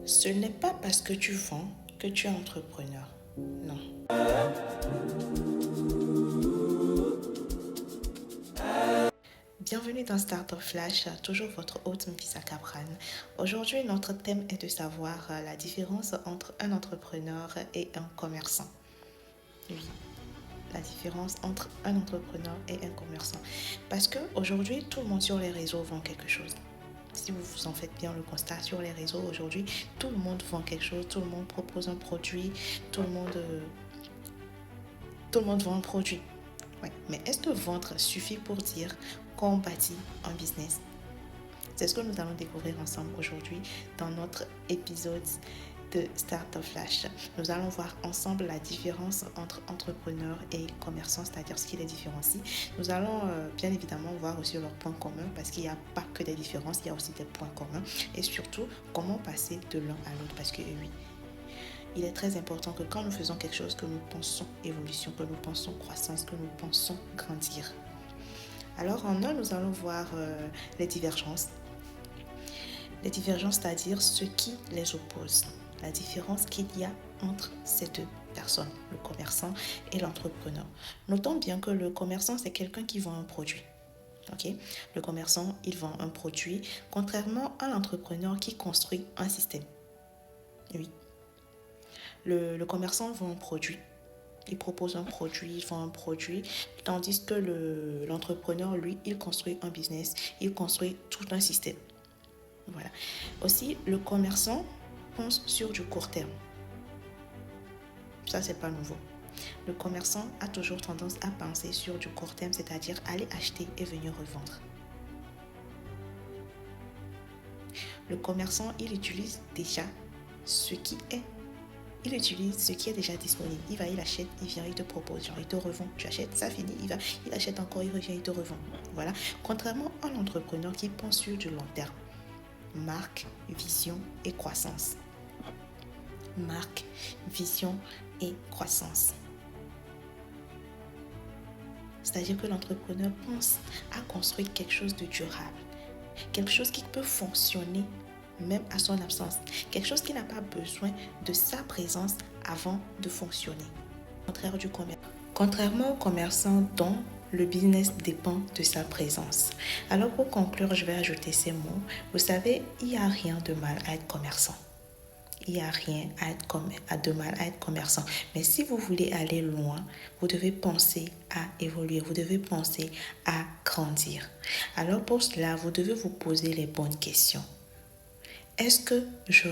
Ce n'est pas parce que tu vends que tu es entrepreneur. Non. Bienvenue dans Startup Flash, toujours votre hôte Mpisa Capran. Aujourd'hui, notre thème est de savoir la différence entre un entrepreneur et un commerçant. Oui, la différence entre un entrepreneur et un commerçant. Parce qu'aujourd'hui, tout le monde sur les réseaux vend quelque chose. Si vous en faites bien le constat sur les réseaux aujourd'hui, tout le monde vend quelque chose, tout le monde propose un produit, tout le monde vend un produit. Ouais. Mais est-ce que vendre suffit pour dire qu'on bâtit un business? C'est ce que nous allons découvrir ensemble aujourd'hui dans notre épisode de Startup Flash. Nous allons voir ensemble la différence entre entrepreneur et commerçant, c'est-à-dire ce qui les différencie. Nous allons bien évidemment voir aussi leurs points communs parce qu'il n'y a pas que des différences, il y a aussi des points communs et surtout comment passer de l'un à l'autre parce que oui, il est très important que quand nous faisons quelque chose, que nous pensons évolution, que nous pensons croissance, que nous pensons grandir. Alors en un, nous allons voir les divergences. Les divergences, c'est-à-dire ce qui les oppose. La différence qu'il y a entre ces deux personnes, le commerçant et l'entrepreneur. Notons bien que le commerçant, c'est quelqu'un qui vend un produit. Okay? Le commerçant, il vend un produit, contrairement à l'entrepreneur qui construit un système. Oui. Le commerçant vend un produit. Il propose un produit, il vend un produit, tandis que l'entrepreneur, lui, il construit un business, il construit tout un système. Voilà. Aussi, le commerçant pense sur du court terme. Ça, c'est pas nouveau. Le commerçant a toujours tendance à penser sur du court terme, c'est-à-dire aller acheter et venir revendre. Le commerçant, il utilise déjà ce qui est. Il utilise ce qui est déjà disponible. Il va, il achète, il vient, il te propose, genre il te revend. Tu achètes, ça finit, il va, il achète encore, il revient, il te revend. Voilà. Contrairement à l'entrepreneur qui pense sur du long terme. Marque, vision et croissance. Marque, vision et croissance. C'est-à-dire que l'entrepreneur pense à construire quelque chose de durable, quelque chose qui peut fonctionner même à son absence, quelque chose qui n'a pas besoin de sa présence avant de fonctionner. Contrairement au commerçant dont le business dépend de sa présence. Alors pour conclure, je vais ajouter ces mots. Vous savez, il n'y a rien de mal à être commerçant. Il n'y a rien de mal à être commerçant. Mais si vous voulez aller loin, vous devez penser à évoluer, vous devez penser à grandir. Alors pour cela, vous devez vous poser les bonnes questions. Est-ce que je